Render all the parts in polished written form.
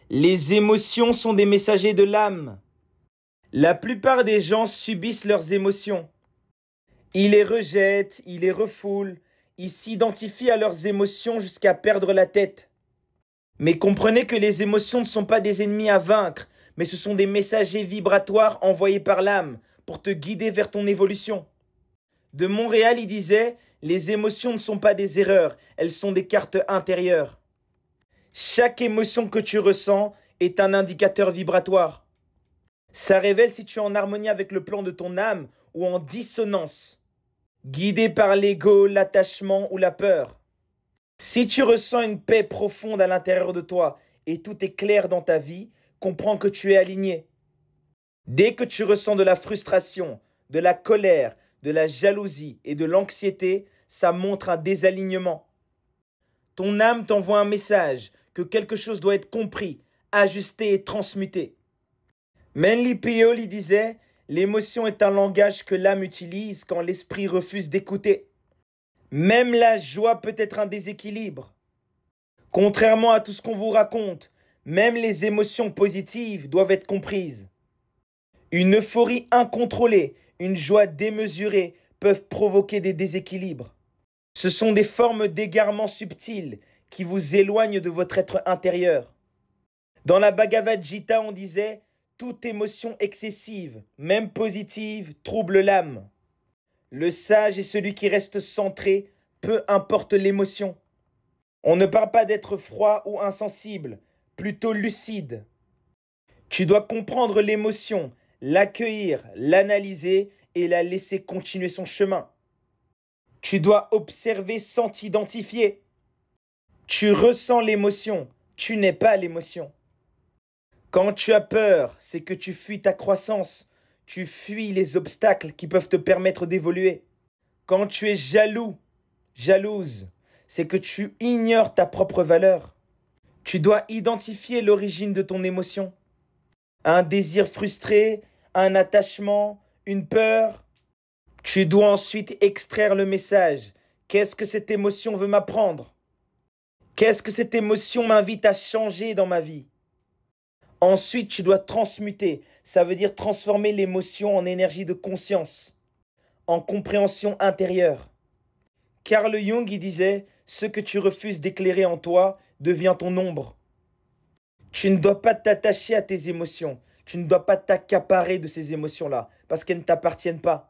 Les émotions sont des messagers de l'âme. La plupart des gens subissent leurs émotions. Ils les rejettent, ils les refoulent, ils s'identifient à leurs émotions jusqu'à perdre la tête. Mais comprenez que les émotions ne sont pas des ennemis à vaincre, mais ce sont des messagers vibratoires envoyés par l'âme pour te guider vers ton évolution. De Montréal, il disait « Les émotions ne sont pas des erreurs, elles sont des cartes intérieures. » Chaque émotion que tu ressens est un indicateur vibratoire. Ça révèle si tu es en harmonie avec le plan de ton âme ou en dissonance, guidé par l'ego, l'attachement ou la peur. Si tu ressens une paix profonde à l'intérieur de toi et tout est clair dans ta vie, comprends que tu es aligné. Dès que tu ressens de la frustration, de la colère, de la jalousie et de l'anxiété, ça montre un désalignement. Ton âme t'envoie un message que quelque chose doit être compris, ajusté et transmuté. Manly Pioli disait « L'émotion est un langage que l'âme utilise quand l'esprit refuse d'écouter. » Même la joie peut être un déséquilibre. Contrairement à tout ce qu'on vous raconte, même les émotions positives doivent être comprises. Une euphorie incontrôlée, une joie démesurée peuvent provoquer des déséquilibres. Ce sont des formes d'égarement subtiles qui vous éloignent de votre être intérieur. Dans la Bhagavad Gita, on disait « Toute émotion excessive, même positive, trouble l'âme. » Le sage est celui qui reste centré, peu importe l'émotion. On ne parle pas d'être froid ou insensible, plutôt lucide. Tu dois comprendre l'émotion, l'accueillir, l'analyser et la laisser continuer son chemin. Tu dois observer sans t'identifier. Tu ressens l'émotion, tu n'es pas l'émotion. Quand tu as peur, c'est que tu fuis ta croissance. Tu fuis les obstacles qui peuvent te permettre d'évoluer. Quand tu es jaloux, jalouse, c'est que tu ignores ta propre valeur. Tu dois identifier l'origine de ton émotion. Un désir frustré, un attachement, une peur. Tu dois ensuite extraire le message. Qu'est-ce que cette émotion veut m'apprendre? Qu'est-ce que cette émotion m'invite à changer dans ma vie? Ensuite, tu dois transmuter. Ça veut dire transformer l'émotion en énergie de conscience, en compréhension intérieure. Carl Jung y disait « Ce que tu refuses d'éclairer en toi devient ton ombre. » Tu ne dois pas t'attacher à tes émotions. Tu ne dois pas t'accaparer de ces émotions-là parce qu'elles ne t'appartiennent pas.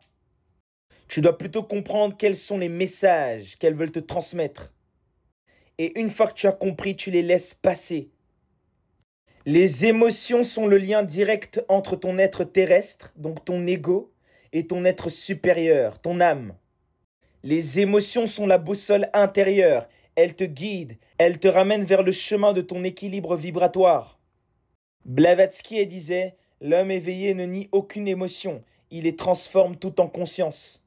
Tu dois plutôt comprendre quels sont les messages qu'elles veulent te transmettre. Et une fois que tu as compris, tu les laisses passer. Les émotions sont le lien direct entre ton être terrestre, donc ton ego, et ton être supérieur, ton âme. Les émotions sont la boussole intérieure. Elles te guident, elles te ramènent vers le chemin de ton équilibre vibratoire. Blavatsky disait « L'homme éveillé ne nie aucune émotion, il les transforme tout en conscience. »